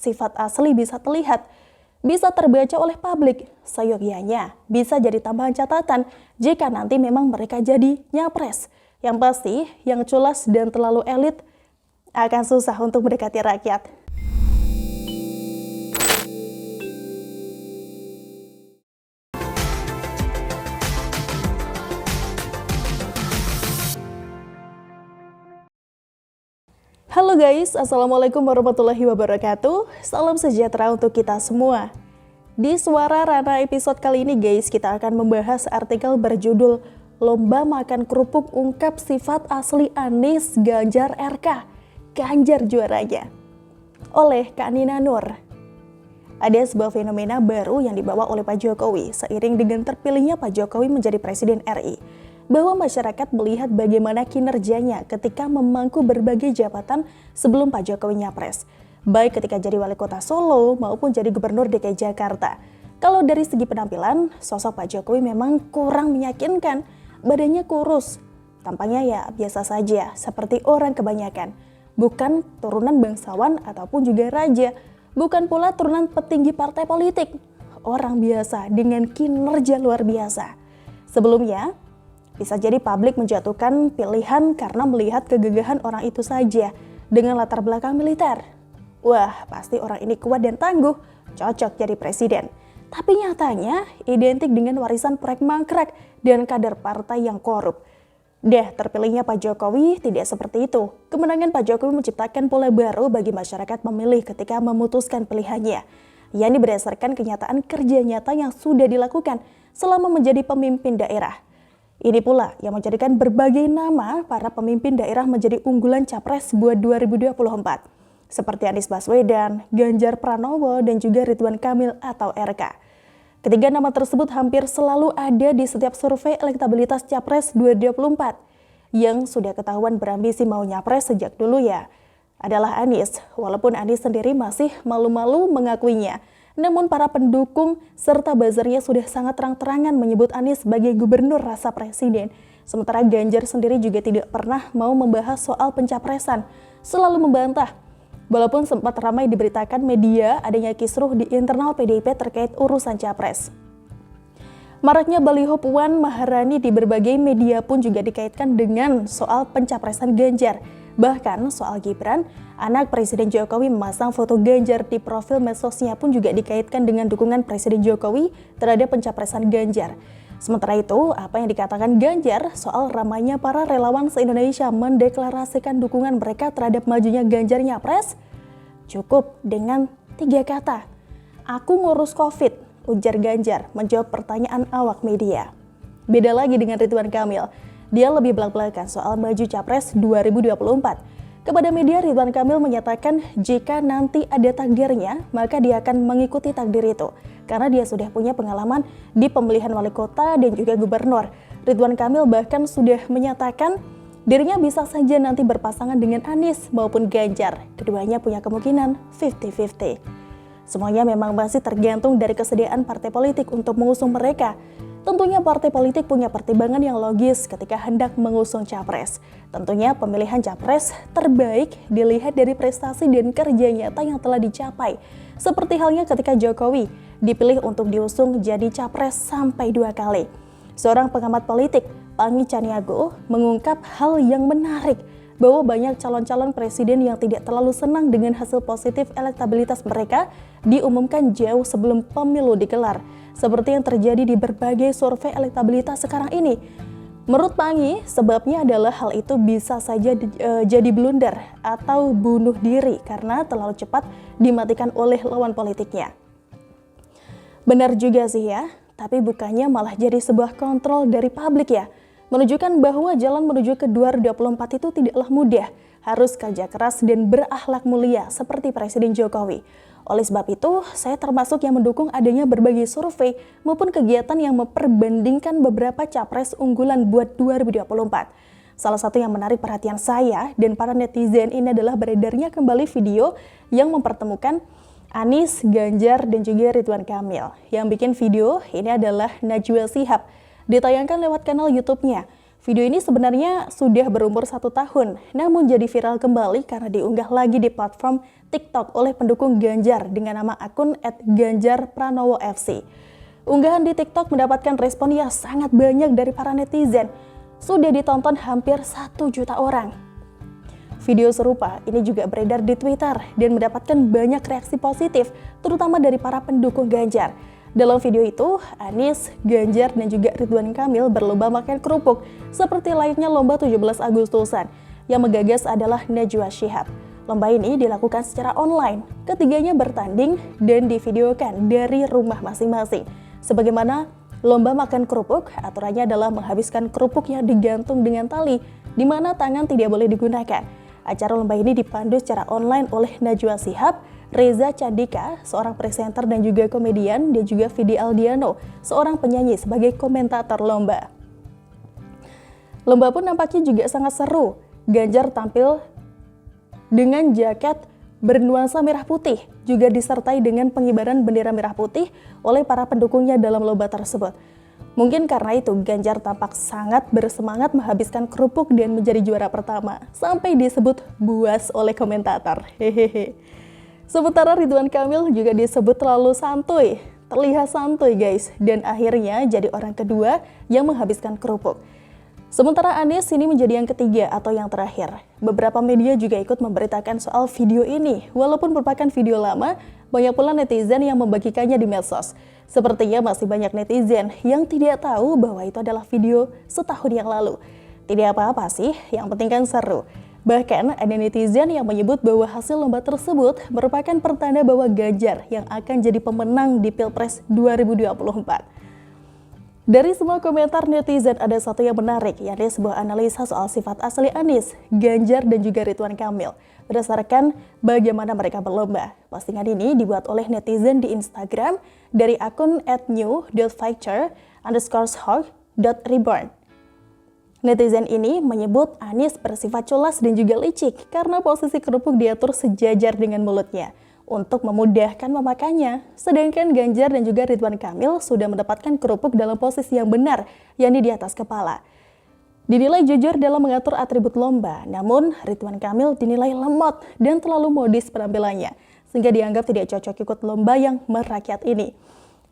sifat asli bisa terlihat, bisa terbaca oleh publik. Seyogyanya bisa jadi tambahan catatan jika nanti memang mereka jadi nyapres. Yang pasti, yang culas dan terlalu elit akan susah untuk mendekati rakyat. Halo guys, Assalamualaikum warahmatullahi wabarakatuh. Salam sejahtera untuk kita semua. Di Suara Rana episode kali ini guys, kita akan membahas artikel berjudul Lomba Makan Kerupuk Ungkap Sifat Asli Anies Ganjar RK, Ganjar juaranya, oleh Kak Nina Nur. Ada sebuah fenomena baru yang dibawa oleh Pak Jokowi seiring dengan terpilihnya Pak Jokowi menjadi Presiden RI. Bahwa masyarakat melihat bagaimana kinerjanya ketika memangku berbagai jabatan sebelum Pak Jokowi nyapres, baik ketika jadi wali kota Solo maupun jadi gubernur DKI Jakarta. Kalau dari segi penampilan, sosok Pak Jokowi memang kurang meyakinkan, badannya kurus, tampaknya ya biasa saja, seperti orang kebanyakan. Bukan turunan bangsawan ataupun juga raja, bukan pula turunan petinggi partai politik, orang biasa dengan kinerja luar biasa. Sebelumnya, bisa jadi publik menjatuhkan pilihan karena melihat kegagahan orang itu saja dengan latar belakang militer. Wah, pasti orang ini kuat dan tangguh, cocok jadi presiden. Tapi nyatanya identik dengan warisan proyek mangkrak dan kader partai yang korup. Terpilihnya Pak Jokowi tidak seperti itu. Kemenangan Pak Jokowi menciptakan pola baru bagi masyarakat memilih ketika memutuskan pilihannya, yakni berdasarkan kenyataan kerja nyata yang sudah dilakukan selama menjadi pemimpin daerah. Ini pula yang menjadikan berbagai nama para pemimpin daerah menjadi unggulan capres buat 2024. Seperti Anies Baswedan, Ganjar Pranowo, dan juga Ridwan Kamil atau RK. Ketiga nama tersebut hampir selalu ada di setiap survei elektabilitas capres 2024. Yang sudah ketahuan berambisi mau nyapres sejak dulu ya, adalah Anies. Walaupun Anies sendiri masih malu-malu mengakuinya. Namun para pendukung serta buzzernya sudah sangat terang-terangan menyebut Anies sebagai gubernur rasa presiden. Sementara Ganjar sendiri juga tidak pernah mau membahas soal pencapresan, selalu membantah. Walaupun sempat ramai diberitakan media adanya kisruh di internal PDIP terkait urusan capres. Maraknya baliho Puan Maharani di berbagai media pun juga dikaitkan dengan soal pencapresan Ganjar. Bahkan soal Gibran, anak Presiden Jokowi memasang foto Ganjar di profil medsosnya pun juga dikaitkan dengan dukungan Presiden Jokowi terhadap pencapresan Ganjar. Sementara itu, apa yang dikatakan Ganjar soal ramainya para relawan se-Indonesia mendeklarasikan dukungan mereka terhadap majunya Ganjar nyapres? Cukup dengan 3 kata. Aku ngurus COVID, ujar Ganjar menjawab pertanyaan awak media. Beda lagi dengan Ridwan Kamil. Dia lebih belak-belakan soal maju capres 2024. Kepada media, Ridwan Kamil menyatakan jika nanti ada takdirnya, maka dia akan mengikuti takdir itu. Karena dia sudah punya pengalaman di pemilihan wali kota dan juga gubernur. Ridwan Kamil bahkan sudah menyatakan dirinya bisa saja nanti berpasangan dengan Anies maupun Ganjar. Keduanya punya kemungkinan 50-50. Semuanya memang masih tergantung dari kesediaan partai politik untuk mengusung mereka. Tentunya partai politik punya pertimbangan yang logis ketika hendak mengusung capres. Tentunya pemilihan capres terbaik dilihat dari prestasi dan kerja nyata yang telah dicapai. Seperti halnya ketika Jokowi dipilih untuk diusung jadi capres sampai 2 kali. Seorang pengamat politik, Pangi Caniago, mengungkap hal yang menarik bahwa banyak calon-calon presiden yang tidak terlalu senang dengan hasil positif elektabilitas mereka diumumkan jauh sebelum pemilu digelar. Seperti yang terjadi di berbagai survei elektabilitas sekarang ini. Menurut Pangi, sebabnya adalah hal itu bisa saja jadi blunder atau bunuh diri karena terlalu cepat dimatikan oleh lawan politiknya. Benar juga sih ya, tapi bukannya malah jadi sebuah kontrol dari publik ya. Menunjukkan bahwa jalan menuju ke 2024 itu tidaklah mudah, harus kerja keras dan berakhlak mulia seperti Presiden Jokowi. Oleh sebab itu, saya termasuk yang mendukung adanya berbagai survei maupun kegiatan yang memperbandingkan beberapa capres unggulan buat 2024. Salah satu yang menarik perhatian saya dan para netizen ini adalah beredarnya kembali video yang mempertemukan Anies, Ganjar, dan juga Ridwan Kamil. Yang bikin video ini adalah Najwa Shihab. Ditayangkan lewat kanal YouTube-nya. Video ini sebenarnya sudah berumur 1 tahun, namun jadi viral kembali karena diunggah lagi di platform TikTok oleh pendukung Ganjar dengan nama akun @ganjarpranowo_fc. Unggahan di TikTok mendapatkan respon yang sangat banyak dari para netizen. Sudah ditonton hampir 1 juta orang. Video serupa ini juga beredar di Twitter dan mendapatkan banyak reaksi positif, terutama dari para pendukung Ganjar. Dalam video itu, Anies, Ganjar, dan juga Ridwan Kamil berlomba makan kerupuk, seperti layaknya lomba 17 Agustusan. Yang menggagas adalah Najwa Shihab. Lomba ini dilakukan secara online, ketiganya bertanding dan divideokan dari rumah masing-masing. Sebagaimana lomba makan kerupuk, aturannya adalah menghabiskan kerupuk yang digantung dengan tali, di mana tangan tidak boleh digunakan. Acara lomba ini dipandu secara online oleh Najwa Shihab, Reza Candika, seorang presenter dan juga komedian, dan juga Vidi Aldiano, seorang penyanyi sebagai komentator lomba. Lomba pun nampaknya juga sangat seru. Ganjar tampil dengan jaket bernuansa merah putih, juga disertai dengan pengibaran bendera merah putih oleh para pendukungnya dalam lomba tersebut. Mungkin karena itu Ganjar tampak sangat bersemangat menghabiskan kerupuk dan menjadi juara pertama, sampai disebut buas oleh komentator. Hehehe. Sementara Ridwan Kamil juga disebut terlalu santuy, terlihat santuy guys, dan akhirnya jadi orang kedua yang menghabiskan kerupuk. Sementara Anies ini menjadi yang ketiga atau yang terakhir. Beberapa media juga ikut memberitakan soal video ini, walaupun merupakan video lama, banyak pula netizen yang membagikannya di medsos. Sepertinya masih banyak netizen yang tidak tahu bahwa itu adalah video setahun yang lalu. Tidak apa-apa sih, yang penting kan seru. Bahkan ada netizen yang menyebut bahwa hasil lomba tersebut merupakan pertanda bahwa Ganjar yang akan jadi pemenang di Pilpres 2024. Dari semua komentar netizen ada satu yang menarik, yakni sebuah analisa soal sifat asli Anies, Ganjar, dan juga Ridwan Kamil berdasarkan bagaimana mereka berlomba. Postingan ini dibuat oleh netizen di Instagram dari akun @new.factor_hawk.reborn. Netizen ini menyebut Anies bersifat culas dan juga licik karena posisi kerupuk diatur sejajar dengan mulutnya untuk memudahkan memakannya. Sedangkan Ganjar dan juga Ridwan Kamil sudah mendapatkan kerupuk dalam posisi yang benar, yakni di atas kepala. Dinilai jujur dalam mengatur atribut lomba, namun Ridwan Kamil dinilai lemot dan terlalu modis penampilannya, sehingga dianggap tidak cocok ikut lomba yang merakyat ini.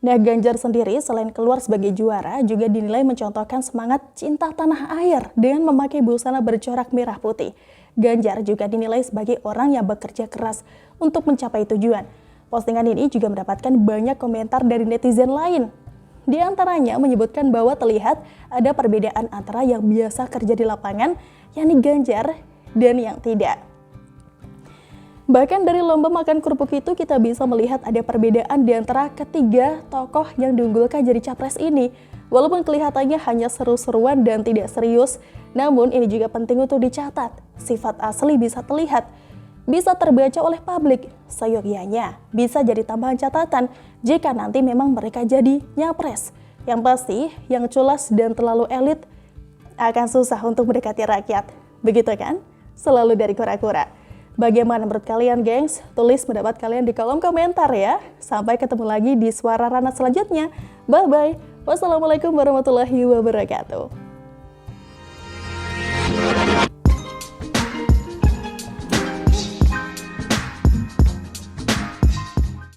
Nah, Ganjar sendiri selain keluar sebagai juara, juga dinilai mencontohkan semangat cinta tanah air dengan memakai busana bercorak merah putih. Ganjar juga dinilai sebagai orang yang bekerja keras untuk mencapai tujuan. Postingan ini juga mendapatkan banyak komentar dari netizen lain. Di antaranya menyebutkan bahwa terlihat ada perbedaan antara yang biasa kerja di lapangan, yakni Ganjar, dan yang tidak. Bahkan dari lomba makan kerupuk itu kita bisa melihat ada perbedaan di antara ketiga tokoh yang diunggulkan jadi capres ini. Walaupun kelihatannya hanya seru-seruan dan tidak serius, namun ini juga penting untuk dicatat. Sifat asli bisa terlihat, bisa terbaca oleh publik. Seyogyanya bisa jadi tambahan catatan jika nanti memang mereka jadi nyapres. Yang pasti, yang culas dan terlalu elit akan susah untuk mendekati rakyat. Begitu kan? Selalu dari kura-kura. Bagaimana menurut kalian, gengs? Tulis pendapat kalian di kolom komentar ya. Sampai ketemu lagi di Suara Rana selanjutnya. Bye-bye. Wassalamualaikum warahmatullahi wabarakatuh.